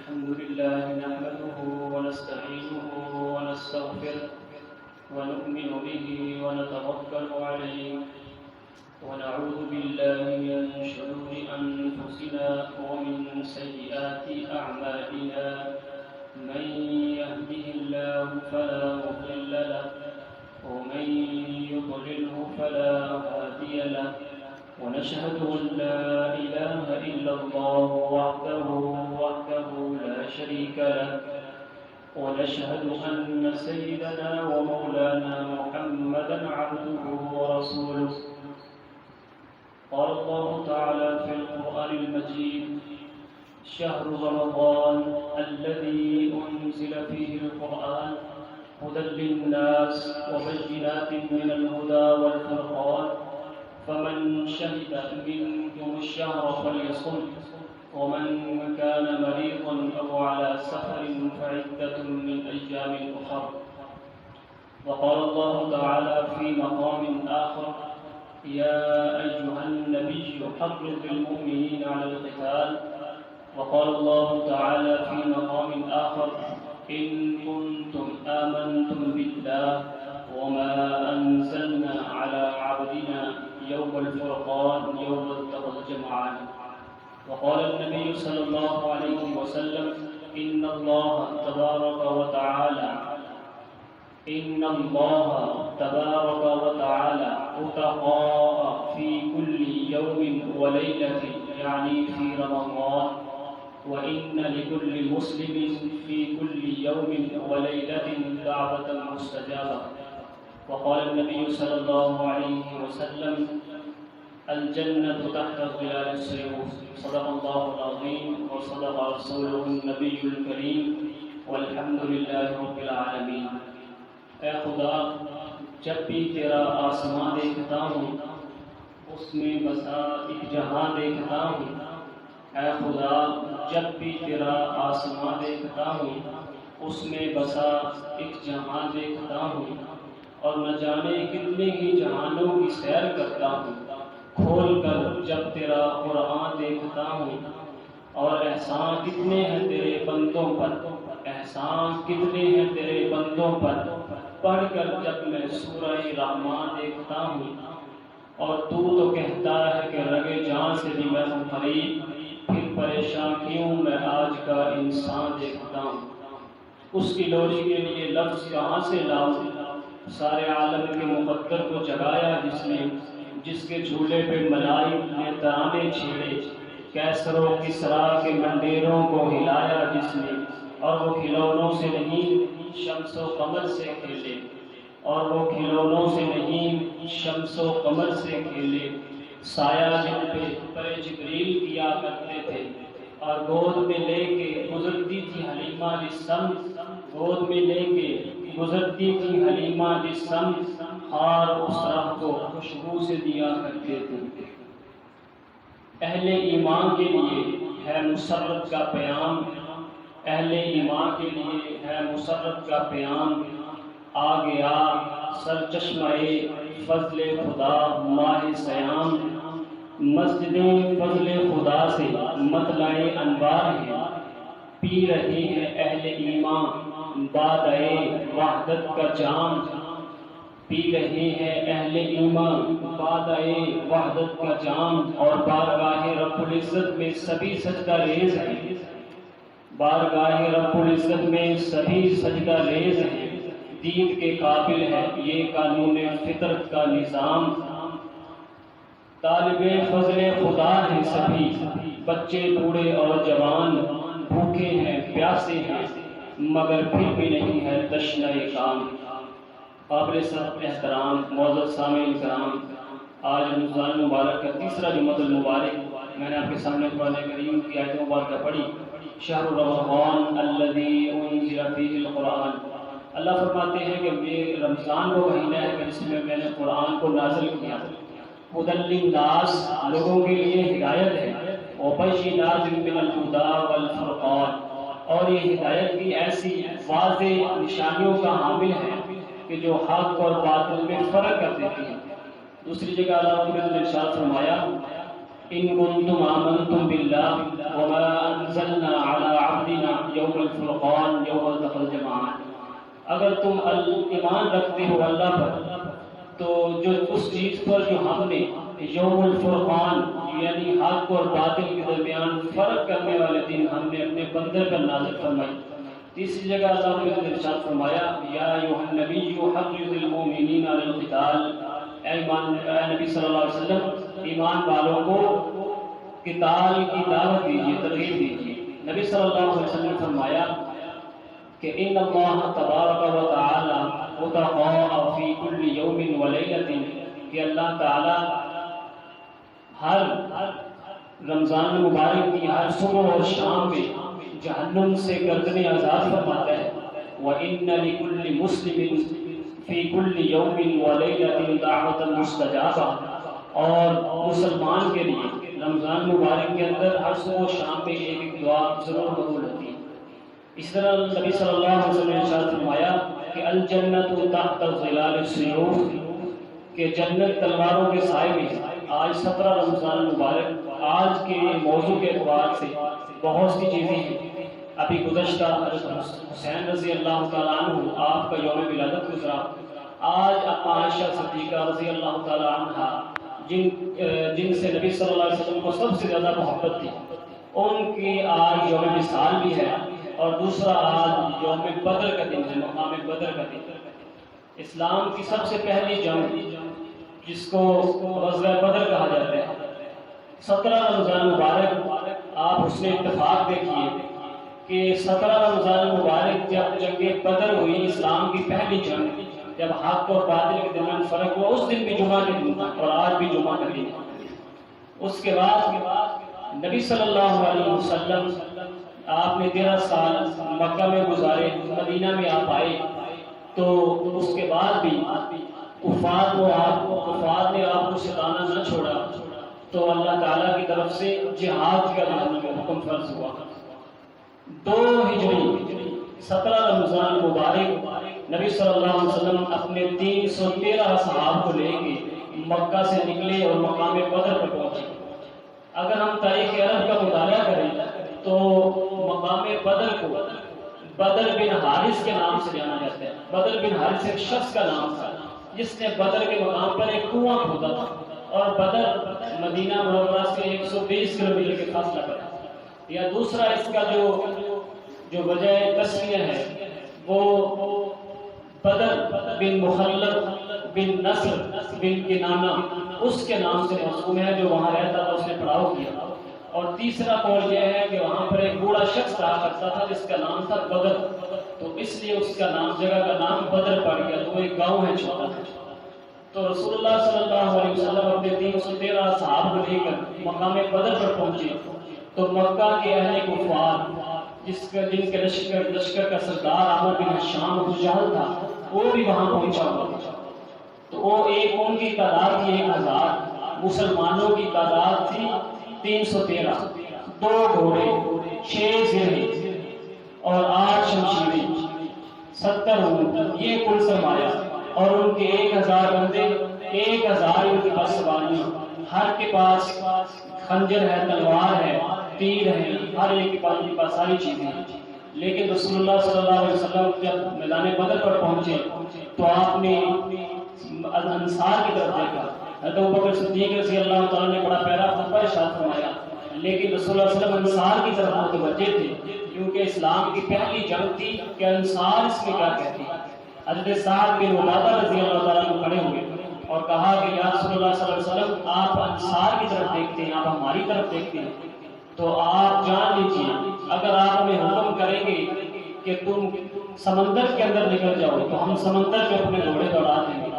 الحمد لله نحمده ونستعينه ونستغفره ونؤمن به ونتوكل عليه ونعوذ بالله من شرور أنفسنا ومن سيئات أعمالنا من يهده الله فلا مضل له ومن يضلله فلا هادي له ونشهد أن لا إله إلا الله وحده لا شريك له ونشهد أن سيدنا ومولانا محمدا عبده ورسوله. قال الله تعالى في القرآن المجيد: شهر رمضان الذي أنزل فيه القرآن هدى للناس وبينات من الهدى والفرقان فمن شهد منكم الشهر فليصم ومن كان مريضا أو على سفر فعدة من أيام أخر. وقال الله تعالى في مقام آخر: يا أيها النبي حرض المؤمنين على القتال. وقال الله تعالى في مقام آخر: إن كنتم آمنتم بالله وما أنزلنا على عبدنا يوم الفرقان يوم التقى الجمعان. وقال النبي صلى الله عليه وسلم: إن الله تبارك وتعالى أتقاء في كل يوم وليلة يعني في رمضان، وإن لكل مسلم في كل يوم وليلة دعوة مستجابة. وقال النبي صلى الله عليه وسلم: الجنة تحت ظلال السيوف. صدق الله العظيم وصدق رسوله النبي الكريم والحمد لله رب العالمين. اے خدا، جب بھی تیرا آسمان دیکھتا ہوں اس میں بسا ایک جہاں دیکھتا ہوں. اے خدا، جب بھی تیرا آسمان دیکھتا ہوں اس میں بسا ایک جہاں دیکھتا ہوں، اور نہ جانے کتنے ہی جہانوں کی سیر کرتا ہوں. کھول کر جب تیرا قرآن دیکھتا ہوں، اور احسان کتنے ہیں تیرے بندوں پر، احسان کتنے ہیں تیرے بندوں پر. پڑھ کر جب میں سورہ رحمان دیکھتا ہوں، اور تو کہتا ہے کہ رگے جان سے بھی میں ہوں قریب، پھر پریشان کیوں میں آج کا انسان دیکھتا ہوں. اس کی لوری کے لیے لفظ کہاں سے لاؤں؟ سارے عالم کے مقدر کو جگایا جس نے، جس کے جھولے پہ ملائک نے ترانے چھیڑے، کیسر و کسریٰ کے منڈیروں کو ہلایا جس نے، اور وہ کھلونوں سے نہیں شمس و قمر سے کھیلے، اور وہ کھلونوں سے نہیں شمس و قمر سے کھیلے. سایہ جن پہ پر جبریل کیا کرتے تھے، اور گود میں لے کے گزرتی تھی حلیمہ جسم، گود میں لے کے گزرتی تھی حلیمہ جسم، خار اس راہ کو خوشبو سے دیا کرتے تھے. اہل ایمان کے لیے ہے مسرت کا پیام، اہل ایمان کے لیے ہے مسرت کا پیام. آ گیا سرچشمہ فضل خدا ماہ سیام، مسجدیں فضل خدا سے مطلع انوار ہیں. پی رہے ہیں اہل ایمان بادئے وحدت کا جام، پی رہے ہیں اہل ایمان بادئے وحدت کا جام. اور بارگاہ رب العزت میں سبھی سجدہ ریز ہیں، بارگاہ رب العزت میں سبھی سجدہ ریز ہیں. دید کے قابل ہے یہ قانون فطرت کا نظام. طالب فضل خدا ہیں سبھی، بچے بوڑھے اور جوان، بھوکے ہیں پیاسے ہیں مگر پھر بھی نہیں ہے تشنہ کام. قابل سب احترام معزز سامعین کرام، آج رمضان مبارک کا تیسرا جمعۃ المبارک میں نے آپ کے سامنے قرآن کریم کی آیت مبارکہ پڑھی. شہر رمضان الذی انزل فیہ القرآن. اللہ فرماتے ہیں کہ یہ رمضان وہ مہینہ ہے جس میں میں نے قرآن کو نازل کیا. ہدی للناس، لوگوں کے لیے ہدایت ہے، وبینات من الہدی والفرقان، اور یہ ہدایت بھی ایسی واضح نشانیوں کا حامل ہے کہ جو حق اور باطل میں فرق کر دیتی ہیں. دوسری جگہ اللہ نے ارشاد فرمایا ان کنتم آمنتم باللہ وما انزلنا علی عبدنا یوم الفرقان یوم التقى الجمعان، اگر تم ایمان رکھتے ہو اللہ پر تو جو اس چیز پر جو ہم نے یوم الفرقان یعنی حق اور باطل کے درمیان فرق کرنے والے دن ہم نے اپنے بندے پر نازل فرمائی۔ تیسری جگہ اللہ نے ارشاد فرمایا یا ایھا النبی حرض المؤمنین علی القتال، اے نبی صلی اللہ علیہ وسلم ایمان والوں کو قتال کی دعوت دیجیے، ترغیب دیجیے۔ نبی صلی اللہ علیہ وسلم نے فرمایا کہ ان اللہ تبارک و تعالی متقاء فی کل یوم و لیلۃ، کہ اللہ تعالی ہر رمضان مبارک کی ہر صبح اور شام میں جہنم سے گردنیں آزاد فرماتا ہے۔ وَإِنَّ لِكُلِّ مُسْلِمٍ فِي كُلِّ يَوْمٍ وَلَيْلَةٍ دَعْوَةً مُسْتَجَابَةً، اور مسلمان کے لیے رمضان مبارک کے اندر ہر صبح و شام میں ایک دعا ضرور قبول ہوتی ہے۔ اس طرح نبی صلی اللہ علیہ وسلم نے ارشاد فرمایا کہ الجنت تحت ظلال السیوف، کہ جنت تلواروں کے سائے میں ہے۔ آج 17 رمضان مبارک، آج کے موضوع کے اعتبار سے بہت سی چیزیں ہیں۔ ابھی گزشتہ حسین رضی اللہ تعالیٰ عنہ آپ کا یوم ولادت گزرا۔ آج عائشہ صدیقہ رضی اللہ تعالیٰ عنہ جن سے نبی صلی اللہ علیہ وسلم کو سب سے زیادہ محبت تھی، ان کی آج یوم وصال بھی ہے، اور دوسرا آج یوم بدر کا دن ہے، مقام بدر کا دن۔ اسلام کی سب سے پہلی جنگ جس کو غزوہ بدر کہا جاتا ہے، 17 رمضان مبارک، آپ اس میں اتفاق دیکھیے کہ 17 رمضان مبارک جب جنگ بدر ہوئی، اسلام کی پہلی جنگ، جب حق اور باطل کے درمیان فرق ہوا، اس دن بھی جمعہ کے دن تھا اور آج بھی جمعہ کا دن ہے۔ اس کے بعد نبی صلی اللہ علیہ وسلم آپ نے 13 سال مکہ میں گزارے، مدینہ میں آپ آئے، تو اس کے بعد بھی کفار نے آپ کو ستانا نہ چھوڑا، تو اللہ تعالیٰ کی طرف سے جہاد کا حکم فرض ہوا۔ 2 ہجری 17 رمضان مبارک نبی صلی اللہ علیہ وسلم اپنے 313 صحابہ کو لے کے مکہ سے نکلے اور مقام بدر پر پہنچے۔ اگر ہم تاریخ عرب کا مطالعہ کریں تو مقام بدر کو بدر بن حارث کے نام سے جانا جاتا ہے۔ بدر بن حارث ایک شخص کا نام تھا جس نے بدر کے مقام پر ایک کنواں کھودا تھا، اور بدر مدینہ منورہ سے 120 کلومیٹر کے فاصلہ پر ہے۔ یا دوسرا اس کا جو وجہ تسمیہ ہے وہ بدر بن مخلد بن نصر بن کنانہ اس کے نام سے موسوم ہے، جو وہاں رہتا تھا، اس نے پڑاؤ کیا۔ اور تیسرا قول یہ ہے کہ وہاں پر ایک بوڑھا شخص رہا کرتا تھا جس کا نام تھا بدر، تو اس لیے اس کا نام، جگہ کا نام بدر پڑ گیا، تو وہ ایک گاؤں ہے چھوٹا سا۔ تو رسول اللہ صلی اللہ علیہ وسلم اپنے 313 صحابہ کو لے کر مقام بدر پر پہنچے، تو مکہ کے اہل کفار جن کے لشکر کا سردار عامر بن ہشام ابو جہل تھا، وہ بھی وہاں پہنچا ہوا تھا۔ تو وہ ان کی تعداد تھی 1000، مسلمانوں کی تعداد تھی 313، 2 گھوڑے، 6 زرے اور 8 شمشیریں، 70 اونٹ، یہ کل سرمایہ، اور ان کے 1000 بندے، 1000 ان کے پاس سواریاں، ہر کے پاس خنجر ہے، تلوار ہے، تیر ہے، ہر ایک کے پاس ساری چیزیں ہیں۔ لیکن رسول اللہ صلی اللہ علیہ وسلم جب میدان بدر پر پہنچے تو آپ نے انصار کی طرف دیکھا۔ حضرت ابوبکر صدیق رضی اللہ تعالیٰ نے بڑا پیارا خطبہ ارشاد فرمایا، لیکن رسول اللہ صلی اللہ علیہ وسلم انصار کی طرف متوجہ تھے، کیونکہ اسلام کی پہلی جنگ تھی کہ انصار اس میں کیا کہتے ہیں۔ حضرت سعد بن عبادہ رضی اللہ تعالیٰ عنہ کھڑے ہوئے اور کہا کہ یا رسول اللہ صلی اللہ علیہ وسلم، آپ انصار کی طرف دیکھتے ہیں، آپ ہماری طرف دیکھتے ہیں، تو آپ جان لیجیے اگر آپ ہمیں حکم کریں گے کہ تم سمندر کے اندر نکل جاؤ تو ہم سمندر میں اپنے گھوڑے دوڑا دیں گے،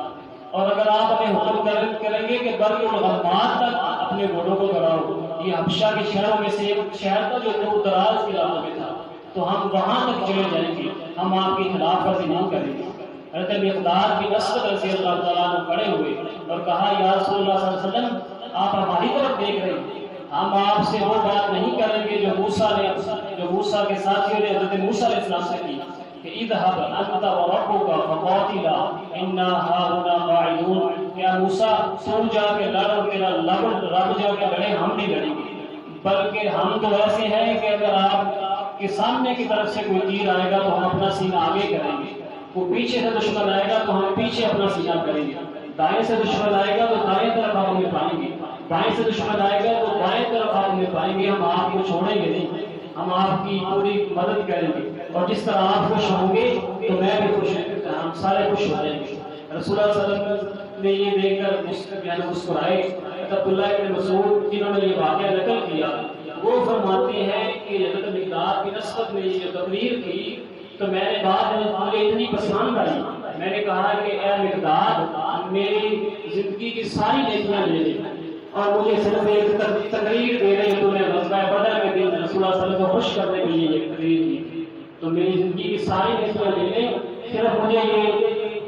اور اگر آپ ہمیں حکم کریں گے کہ بر الغمار تک اپنے گھوڑوں کو دوڑاؤ، یہ حبشہ کے شہروں میں سے ایک شہر تھا جو دور دراز کے علاقوں میں تھا، تو ہم وہاں تک چلے جائیں گے، ہم آپ کی خلاف ورزی نہیں کریں گے۔ حضرت مقداد بن اسود رضی اللہ تعالیٰ عنہ کھڑے ہوئے اور کہا یا رسول اللہ صلی اللہ علیہ وسلم، آپ ہماری طرف دیکھ رہے ہیں، ہم آپ سے وہ بات نہیں کریں گے جو موسیٰ کے ساتھیوں نے حضرت موسیٰ علیہ السلام سے کی کہ اذهب انت وربك فقاتلا انا هاهنا قاعدون، کیا موسیٰ تو جا کے لڑ اور تیرا رب جا کے لڑے، ہم نہیں لڑیں گے، بلکہ ہم تو ایسے ہیں کہ اگر آپ کہ سامنے کی طرف سے کوئی تیر آئے گا تو ہم اپنا سینہ آگے کریں گے، وہ پیچھے سے دشمن آئے گا تو ہم پیچھے اپنا سینہ کریں گے، دائیں سے دشمن آئے گا تو دائیں طرف آپ ہمیں پائیں گے، بائیں سے دشمن آئے گا تو بائیں طرف آپ ہمیں پائیں گے، ہم آپ کو چھوڑیں گے نہیں، ہم آپ کی پوری مدد کریں گے، اور جس طرح آپ خوش ہوں گے تو میں بھی خوش ہوں، ہم سارے خوش ہو جائیں گے۔ رسول اللہ صلی اللہ علیہ وسلم نے یہ دیکھ کر مسکرائے۔ عبداللہ ابن مسعود جنہوں نے یہ واقعہ نقل کیا وہ فرماتے ہیں کہ حضرت مقداد کی نسبت میں یہ تقریر کی تو میں نے بعد میں مجھے اتنی پسند آئی، میں نے کہا کہ اے مقداد میری زندگی کی ساری نیکیاں لے لے اور مجھے صرف ایک تقریر دے رہے تو نے غزوہ بدر میں دن رسول اللہ صلی اللہ علیہ وسلم کو خوش کرنے کے لیے یہ تقریر کی، تو میری زندگی کی ساری نیکیاں لے لیں، صرف مجھے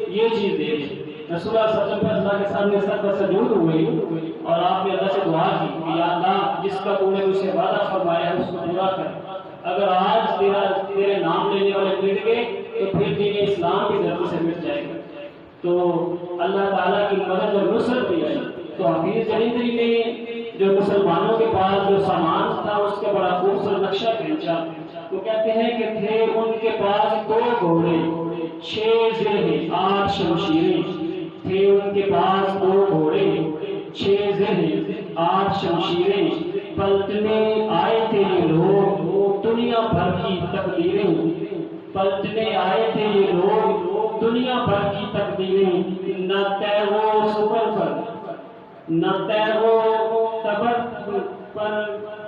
یہ چیز دے دیں۔ رسول اللہ صلی اللہ علیہ وسلم اللہ کے سامنے سر پر سجود ہوئے اور آپ نے اللہ سے دعا کی کہ یا اللہ جس کا تو نے اسے وعدہ فرمایا ہے اس کو پورا کر، اگر آج تیرے نام لینے والے مٹ گئے تو پھر دین اسلام کی ضرورت سے مٹ جائے گا۔ تو اللہ تعالیٰ کی مدد اور نصرت بھی آئی، تو حفیظ جلیندری نے جو مسلمانوں کے پاس جو سامان تھا اس کا بڑا خوبصورت نقشہ کھینچا، وہ کہتے ہیں کہ تھے ان کے پاس 2 گھوڑے 6 زرہیں 8 شمشیریں، تھے ان کے پاس 2 گھوڑے 6 زرہیں 8 شمشیریں، پلٹنے آئے تھے یہ لوگ دنیا بھر کی تقدیریں، پلٹنے آئے تھے یہ لوگ دنیا بھر کی تقدیریں، نہ تیغو سپر پر نہ تیغو تبر پر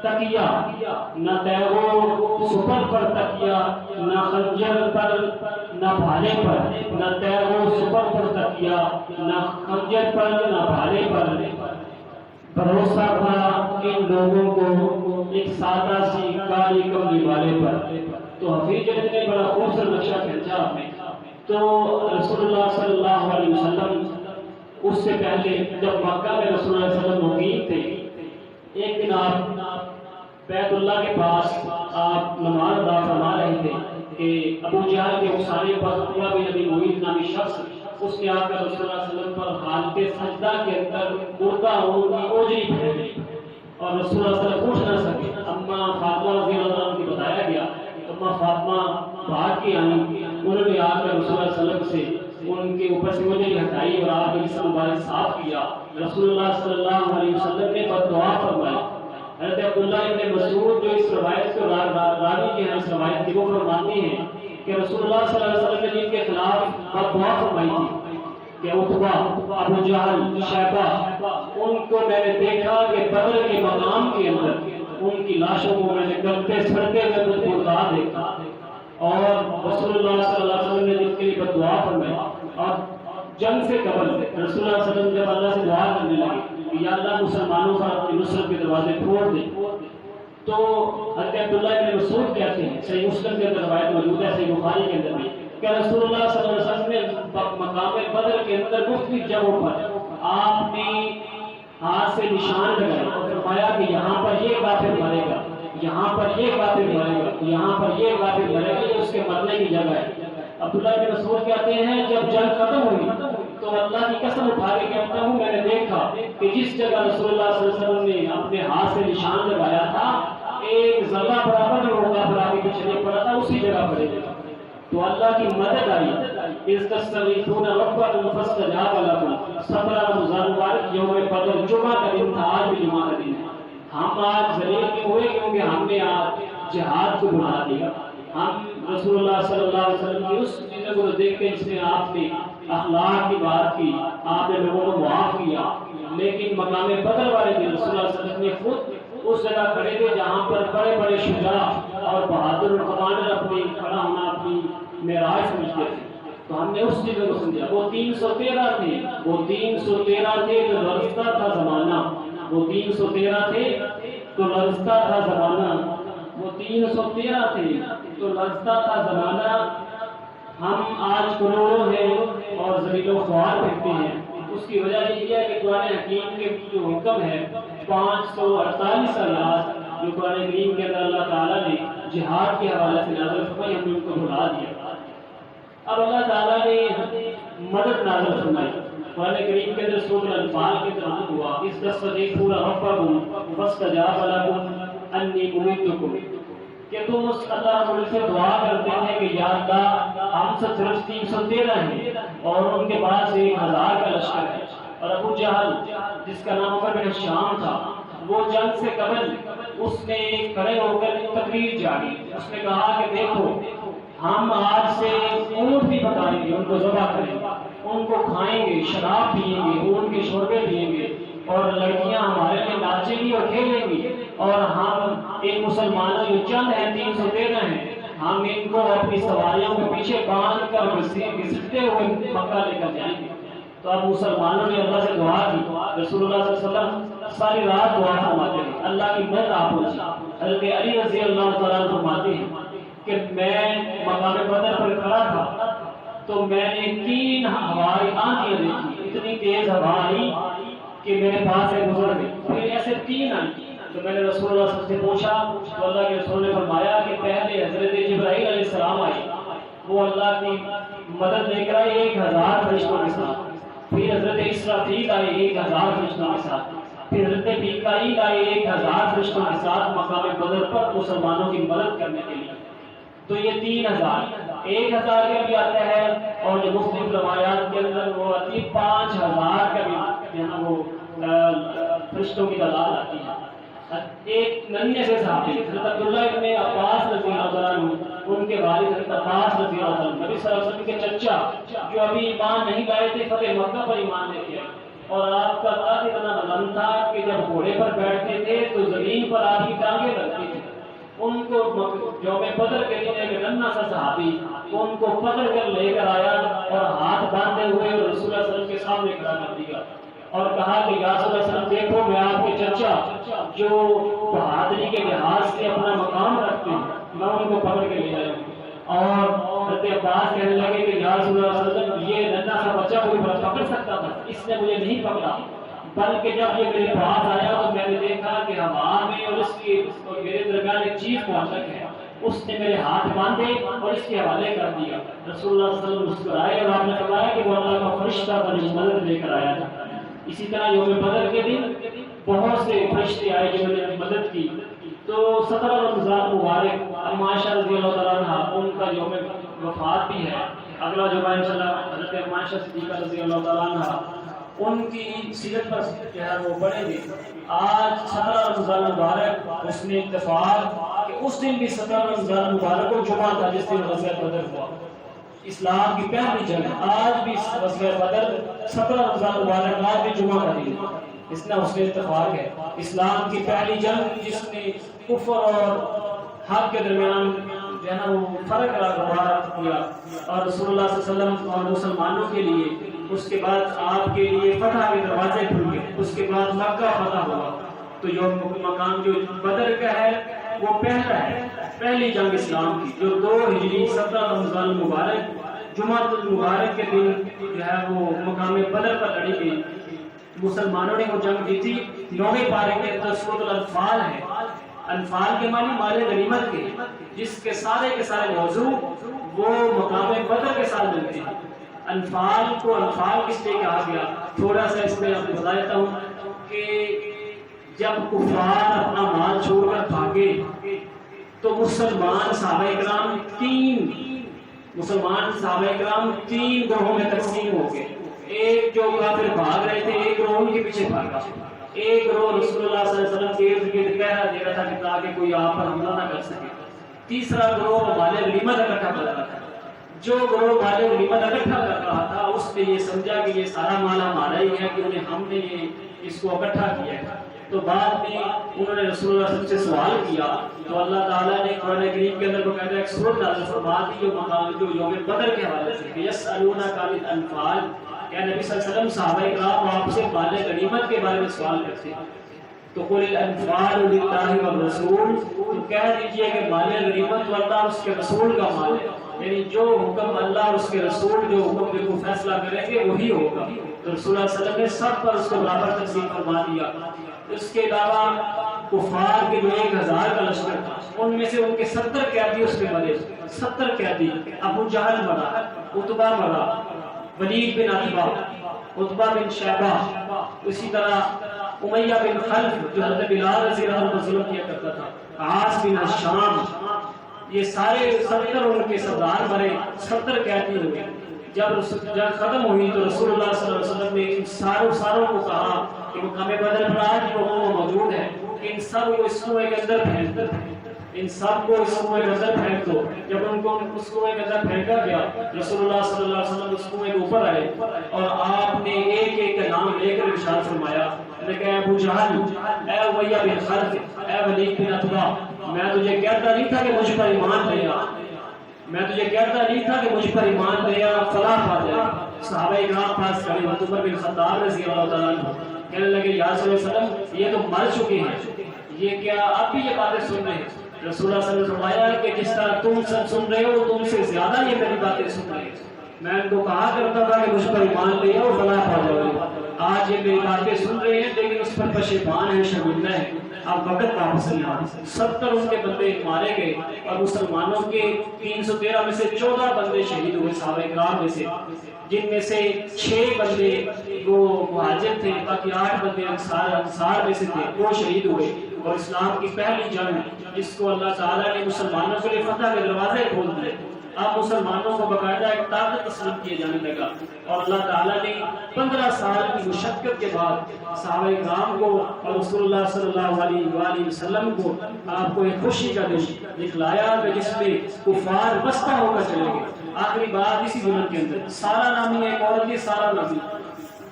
تکیا، نہ تیغو سپر پر تکیا، نہ خنجر پر نہ بھالے پر، نہ تیغو سپر پر تکیا، نہ خنجر پر نہ بھالے پر، بھروسہ تھا ان لوگوں کو ایک سادہ سی کالی کملی والے پر۔ تو حفیظ جلیندری نے بڑا خوبصورت نقشہ کھینچا آپ نے۔ تو رسول اللہ صلی اللہ علیہ وسلم اس سے پہلے جب مکہ میں رسول اللہ صلی اللہ علیہ وسلم مقیم تھے، ایک دن آپ بیت اللہ کے پاس آپ نماز ادا فرما رہے تھے کہ ابو جہل کے اکسانے پر عقبہ بن ابی معیط نامی شخص اس نے آ کر رسول اللہ صلی اللہ علیہ وسلم پر حالت سجدہ کے اندر مردہ کی اوجری پھیر دی اور رسول اللہ صلی اللہ علیہ وسلم اٹھ نہ سکے۔ اما فاطمہ رضی اللہ عنہ کو بتایا گیا، اما فاطمہ بھاگ کے آئیں، انہوں نے آ کر رسول اللہ صلی اللہ علیہ وسلم سے ان کے اوپر سے اوجری ہٹائی اور آپ نے جسم مبارک صاف کیا۔ رسول اللہ صلی اللہ علیہ وسلم نے بددعا فرمائی۔ حضرت عبداللہ ابن مسعود جو اس روایت کو راوی کے ہیں اس روایت کی، وہ فرماتے ہیں کہ رسول اللہ صلی اللہ علیہ وسلم نے جن کے خلاف بددعا فرمائی تھی کہ عتبہ، ابو جہل، شیبہ، ان کو میں نے دیکھا کہ بدر کے مقام کے اندر ان کی لاشوں کو میں نے گلتے سڑتے ہوئے مجھ کو دیکھا، اور رسول اللہ صلی اللہ علیہ وسلم نے جن کے لیے بددعا فرمائی۔ اور جنگ سے قبل رسول اللہ صلی اللہ علیہ وسلم جب اللہ سے دعا کرنے لگے کہ یا اللہ مسلمانوں کا اپنی نصرت کے دروازے کھول دے، تو حضرت عبداللہ ابن مسعود کہتے ہیں، صحیح مسلم کے اندر روایت موجود ہے، صحیح بخاری کے اندر بھی، کہ رسول اللہ صلی اللہ علیہ وسلم نے مقام بدر کے اندر مختلف جگہوں پر آپ نے ہاتھ سے نشان لگائے اور فرمایا کہ یہاں پر یہ کافر مرے گا، یہاں پر یہ کافر مرے گا، یہاں پر یہ کافر مرے گا، یہ اس کے مرنے کی جگہ ہے۔ عبداللہ بن مسعود کہتے ہیں جب جنگ ختم ہوئی تو اللہ کی قسم اٹھا کے کہتا ہوں میں نے دیکھا کہ جس جگہ رسول اللہ صلی اللہ علیہ وسلم نے اپنے ہاتھ سے نشان لگایا تھا ایک ذرہ برابر میں ہوگا پر آگے پیچھے نہیں پڑا تھا، اسی جگہ پڑے گا۔ تو اللہ کی مدد آئی۔ اذ تستغیثون ربکم فاستجاب لکم، 17 رمضان مبارک یوم بدر جمعہ کا دن تھا، آج بھی جمعہ کا دن ہے۔ ہم آج ذلیل کیوں ہوئے؟ کیونکہ ہم نے آج جہاد کو بنا دیا۔ ہم رسول اللہ صلی اللہ علیہ وسلم کی اس چیزوں کو دیکھتے ہیں جس میں آپ نے اخلاق کی بات کی، آپ نے لوگوں کو معاف کیا، لیکن مقام بدر والے دن رسول اللہ صلی اللہ علیہ وسلم نے خود اس جگہ کھڑے تھے جہاں پر بڑے بڑے شجاع اور بہادر اور کمانڈر اپنی کھڑا ہونا اپنی معراج سمجھتے تھے۔ تو ہم نے اس چیزوں کو سمجھا۔ وہ 313 تھے، وہ 313 تھے جو لرزتا تھا زمانہ، وہ 313 تھے تو لرزتا تھا زمانہ، وہ 313 تھے تو لرزتا تھا زمانہ۔ ہم آج کروڑوں ہیں اور ذلیل و خوار پھرتے ہیں۔ اس کی وجہ یہ ہے کہ قرآن حکیم کے جو حکم ہے 548 آیات جو قرآن حکیم کے اندر اللہ تعالیٰ نے جہاد کے حوالے سے نازل فرمائی، ہم نے ان کو بھلا دیا۔ اب اللہ تعالیٰ نے مدد نازل فرمائی۔ قرآن کریم کے اندر سورۃ الانفال کے اندر ہوا اذ تستغیثون ربکم فاستجاب لکم انی ممیتکم، کہ تم اس اللہ رب العزت سے دعا کرتے ہیں کہ یا اللہ ہم سے صرف 313 ہیں اور ان کے پاس 1000 کا لشکر ہے، اور ابو جہل جس کا نام عمر بن شام تھا وہ جنگ سے قبل اس نے کھڑے ہو کر تقریر جاری، اس نے کہا کہ دیکھو ہم آج سے اونٹ بھی پکائیں گے، ان کو ذبح کریں گے، ان کو کھائیں گے، شراب پیئیں گے، اونٹ کے شوربے پیئیں گے، اور لڑکیاں ہمارے لیے ناچیں گی اور کھیلیں گی، اور ہم ایک مسلمانوں جو چند ہیں 313 ہیں، ہم ان کو اپنی سواریوں کے پیچھے باندھ کر گھسیٹتے ہوئے مکہ لے کر جائیں گے۔ تو اب مسلمانوں نے اللہ سے دعا کی، رسول اللہ صلی اللہ علیہ وسلم ساری رات دعا فرماتے ہیں، اللہ کی مدد آپ پہنچی۔ حضرت علی رضی اللہ تعالیٰ عنہ فرماتے ہیں کہ میں مقام بدر پر کھڑا تھا تو میں نے 3 ہوائی آندھیاں دیکھی، اتنی تیز ہوا آئی کہ میرے پاس سے گزر گئی، پھر ایسے 3 آئی تو میں نے رسول اللہ صلی اللہ علیہ وسلم سے پوچھا تو اللہ کے رسول نے فرمایا کہ پہلے حضرت جبرائیل علیہ السلام آئی، وہ اللہ کی مدد لے کر آئے 1000 فرشتوں کے ساتھ، پھر حضرت اسرافیل آئے 1000 فرشتوں کے ساتھ، پھر حضرت میکائیل آئے 1000 فرشتوں کے ساتھ مقام بدر پر مسلمانوں کی مدد کرنے کے لیے۔ تو یہ 3000 1000 کا بھی آتا ہے، اور جو مسلم روایات کے اندر وہ آتی ہے 5000 کا بھی، یہاں وہ فرشتوں کی تعداد آتی ہے۔ ایک ننھے سے صحابی حضرت عبداللہ ابن عباس رضی اللہ عنہ، ان کے والد حضرت عباس رضی اللہ عنہ، نبی صلی اللہ علیہ وسلم کے چچا جو ابھی ایمان نہیں لائے تھے، فتح مکہ پر ایمان لے کے آئے، اور آپ کا ذات اتنا بلند تھا کہ جب گھوڑے پر بیٹھتے تھے تو زمین پر آپ کی ٹانگیں لگتی تھی۔ ان کو یوم بدر کے دن ایک ننھا سا صحابی ان کو پکڑ کر لے کر آیا اور ہاتھ باندھے ہوئے رسول اللہ صلی اللہ علیہ وسلم کے سامنے کھڑا کر دیا اور کہا کہ یا رسول اللہ صلی اللہ علیہ وسلم دیکھو میں آپ کے چچا جو بہادری کے لحاظ سے اپنا مقام رکھتے ہیں، میں ان کو پکڑ کے لے آیا ہوں۔ اور حضرت عباس کہنے لگے کہ یا رسول اللہ صلی اللہ علیہ وسلم یہ ننھا سا بچہ کوئی پکڑ سکتا تھا، اس نے مجھے نہیں پکڑا، بلکہ جب یہ میرے پاس آیا تو میں نے دیکھا کہ ہوا میں اور اس کی میرے درمیان ایک چیز معلق ہے، اس نے میرے ہاتھ باندھے اور اس کے حوالے کر دیا۔ رسول اللہ صلی اللہ علیہ وسلم مسکرائے اور آپ نے فرمایا کہ وہ اللہ کا فرشتہ بنی مدد لے کر آیا تھا۔ اسی طرح یوم بدر کے دن بہت سے فرشتے آئے جنہوں نے مدد کی۔ تو 17 رمضان مبارک عائشہ رضی اللہ تعالیٰ عنہ ان کا یوم وفات بھی ہے، اگلا جمعہ انشاءاللہ حضرت عائشہ صدیقہ رضی اللہ تعالیٰ عنہ ان کی سیرت پر جو ہے وہ پڑھیں گے۔ آج 17 رمضان مبارک اس میں اتفاق کہ اس دن بھی 17 رمضان مبارک کو جمعہ تھا جس دن غزوہ بدر ہوا، اسلام کی پہلی جنگ۔ آج بھی غزوہ بدر 17 رمضان مبارک آج بھی جمعہ کا دن، اس میں اتفاق ہے۔ اسلام کی پہلی جنگ جس نے کفر اور حق کے درمیان جو ہے نا وہ فرق کیا، اور رسول اللہ صلی اللہ علیہ وسلم اور مسلمانوں کے لیے اس کے بعد آپ کے لیے فتح کے دروازے کھل گئے، اس کے بعد مکہ فتح ہوا۔ تو یوم مقام جو بدر کا ہے وہ پہلا ہے، پہلی جنگ اسلام کی جو 2 ہجری 17 رمضان مبارک جمعہ المبارک کے دن جو ہے وہ مقام بدر پر لڑی گئی۔ مسلمانوں نے وہ جنگ جیتی۔ 9ویں پارے کے اندر سورۃ الانفال ہے، انفال کے معنی مال غنیمت کے، جس کے سارے موضوع وہ مقام بدر کے ساتھ ملتے ہیں۔ انفال کو انفال کس لیے کہا گیا، تھوڑا سا اس میں آپ کو بتا دیتا ہوں کہ جب کفار اپنا مال چھوڑ کر بھاگے تو مسلمان صحابہ کرام تین گروہوں میں تقسیم ہو گئے۔ ایک جو کافر بھاگ رہے تھے، ایک گروہ ان کے پیچھے بھاگا، ایک گروہ رسول اللہ صلی اللہ علیہ وسلم کے ارد گرد پہرا دے رہا تھا کہ تاکہ کوئی آپ پر حملہ نہ کر سکے، تیسرا گروہ مال غنیمت اکٹھا کر رہا تھا۔ جو گروہ مال غنیمت اکٹھا کر رہا تھا اس نے یہ سمجھا کہ یہ سارا مال ہمارا ہی ہے، کہ ہم نے اس کو اکٹھا کیا ہے۔ تو بعد میں انہوں نے رسول اللہ صلی اللہ علیہ وسلم سے سوال کیا تو اللہ تعالیٰ نے قرآن کریم کے اندر باقاعدہ ایک سورت نازل فرما دی جو یوم بدر کے حوالے سے، یسألونک عن الانفال، یا نبی صلی اللہ علیہ وسلم صحابہ کرام آپ سے مال غنیمت کے بارے میں سوال کرتے ہیں تو قل الانفال للہ والرسول، تو کہہ دیجئے کہ مال غنیمت تو اللہ اور اس کے رسول کا مال ہے، یعنی جو حکم اللہ اور اس کے رسول جو حکم کو فیصلہ کریں گے وہی ہوگا۔ تو رسول اللہ صلی اللہ علیہ وسلم نے سب پر اس کو برابر تقسیم فرما دیا۔ اس کے علاوہ کفار کے جو 1000 کا لشکر تھا ان میں سے ان کے 70 قیدی اس میں مرے، 70 قیدی۔ ابو جہل مرا، عتبہ مرا، ولید بن عتبہ، عتبہ بن شیبہ، اسی طرح امیہ بن خلف جو حضرت بلال رضی اللہ عنہ ظلم کیا کرتا تھا، عاص بن ہشام، یہ سارے 70 ان کے سردار مرے، 70 قیدی ہوئے۔ جب جنگ ختم ہوئی تو رسول اللہ صلی اللہ علیہ وسلم نے ان ساروں کو کہا کہ مقام بدر پر آج لوگوں موجود ہیں، ان سب کو اس کنویں کے اندر پھینک دو، ان سب کو اس کنویں کے اندر پھینک دو۔ جب ان کو اس کنویں کے اندر پھینکا گیا، رسول اللہ صلی اللہ علیہ وسلم اس کنویں کے اوپر آئے اور آپ نے ایک ایک کا نام لے کر ارشاد فرمایا، نے کہا ابو جہل، اے امیہ بن خلف، اے ولید بن عتبہ، میں تجھے کہتا نہیں تھا کہ مجھ پر ایمان لے آ، میں تجھے کہتا نہیں تھا کہ مجھ پر ایمان لے آ، فلاح پا جائے۔ صحابہ اکرام پاس کرے، عمر بن خطاب رضی اللہ تعالیٰ عنہ کہنے لگے یا رسول اللہ صلی اللہ علیہ وسلم یہ تو مر چکے ہیں، یہ کیا اب بھی یہ باتیں سن رہے ہیں؟ رسول اللہ صلی اللہ علیہ وسلم فرمایا کہ جس طرح تم سب سن رہے ہو تم سے زیادہ یہ میری باتیں سن رہے ہیں۔ میں ان کو کہا کرتا تھا کہ مجھ پر ایمان لے آؤ فلاح پا جاؤ، آج یہ میری باتیں سن رہے ہیں لیکن اس پر پشیمان ہے، شرمندہ ہے، اب وقت واپس نہیں آ۔ 70 ان کے بندے مارے گئے اور مسلمانوں کے 313 میں سے 14 بندے شہید ہوئے صحابہ کرام میں سے، جن میں سے 6 بندے وہ مہاجر تھے، باقی 8 بندے انصار میں سے تھے، وہ شہید ہوئے۔ اور اسلام کی پہلی جنگ جس کو اللہ تعالیٰ نے مسلمانوں کے لیے فتح کے دروازے کھول دیے، اب مسلمانوں کو باقاعدہ ایک طاقت تسلیم کیے جانے لگا، اور اللہ تعالیٰ نے 15 سال کی مشقت کے بعد صحابہ کرام کو اور رسول اللہ صلی اللہ علیہ وآلہ وسلم کو آپ کو ایک خوشی کا دن دکھلایا کہ جس میں کفار بستہ ہو کر چلے گئے۔ آخری بات اسی دن کے اندر سارا نامی ایک عورت تھی، سارا نامی،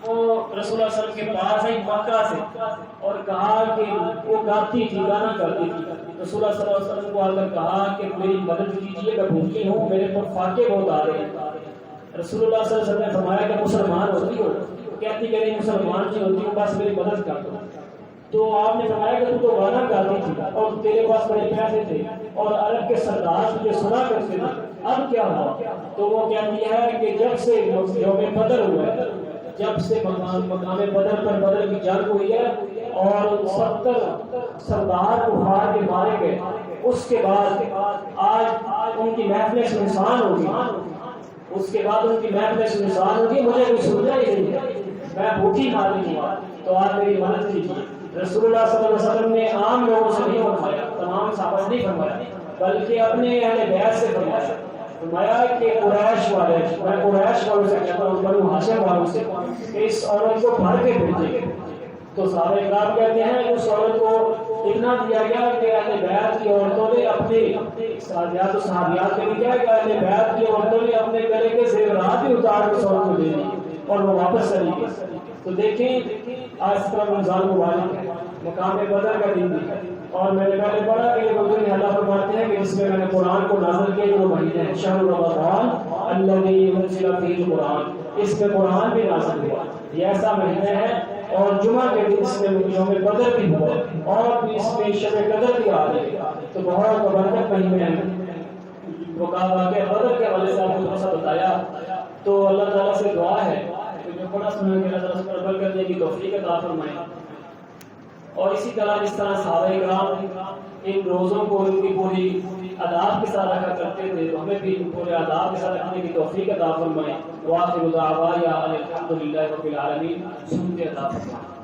وہ رسول اللہ صلی اللہ علیہ وسلم کے پاس آئی مکہ سے اور کہا کہ وہ گاتی تھی، گانا کرتی تھی۔ رسول اللہ صلی اللہ علیہ وسلم کو آ کر کہا کہ میری مدد کیجیے، میں بھوکی ہوں، میرے پر فاقے بہت آ رہے ہیں۔ رسول اللہ صلی اللہ علیہ وسلم نے فرمایا کہ مسلمان ہوتی ہو؟ کہتی کہ نہیں مسلمان کی ہوتی ہوں، بس میری مدد کر دو۔ تو آپ نے فرمایا کہ تو گانا گاتی تھی اور تیرے پاس بڑے پیسے تھے اور عرب کے سردار تجھے سنا کرتے تھے، اب کیا ہوا؟ تو وہ کہتی ہے کہ جب سے یوم بدر ہوا ہے، جب سے مقام بدر پر بدر کی جنگ ہوئی ہے اور 70 سردار کفار کے مارے گئے، اس کے بعد آج ان کی محفلیں سنسان ہوگی، اس کے بعد ان کی محفلیں سنسان ہوگی، مجھے کوئی سننا ہی نہیں ہے، میں بھوکی ماری ہوں، تو آپ میری مدد کیجیے۔ رسول اللہ صلی اللہ علیہ وسلم نے عام لوگوں سے نہیں فرمایا، تمام صحابہ نے نہیں فرمایا، بلکہ اپنے اہل بیت سے فرمایا، فرمایا کہ قریش والے، میں قریش والوں سے کہتا ہوں، بنو ہاشم والوں سے کہ اس عورت کو بھر کے بھیجیں۔ تو صحابہ اکرام کہتے ہیں اس عورت کو اتنا دیا گیا کہ اہل بیت کی عورتوں نے اپنے سادیات و صحابیات کے لیے کہ اہل بیت کی عورتوں نے اپنے گلے کے زیورات بھی اتار کے اس عورت کو دے دی اور وہ واپس چلی گئی۔ تو دیکھیں آج طرح رمضان مبارک ہے، مقام بدر کا دن بھی ہے، اور میں نے پہلے پڑھا کہ یہ دن اللہ فرماتے ہیں کہ جس میں نے قرآن کو نازل کیا، جو مہینے ہیں شہر رمضان الذی انزل فیہ القرآن، اس میں قرآن بھی نازل ہوا، یہ ایسا مہینہ ہے۔ اور جمعہ کے دن اس میں یوم بدر بھی ہوا اور بھی اس میں شب قدر بھی آ رہی ہے، تو بہت مبارک مہینے ہیں۔ واقعہ بدر کے حوالے سے آپ کو تھوڑا سا بتایا، تو اللہ تعالیٰ سے دعا ہے کہ جو بڑا سنا کہ اللہ تعالیٰ اس پر عمل کرنے کی توفیق عطا فرمائے، اور اسی طرح جس طرح صحابہ کرام ان روزوں کو ان کی پوری آداب کے ساتھ رکھا کرتے تھے، تو ہمیں بھی پورے آداب کے ساتھ رکھنے کی توفیق عطا فرمائے۔ وآخر دعوانا الحمد للہ رب العالمین، سنتے عطا فرمائے۔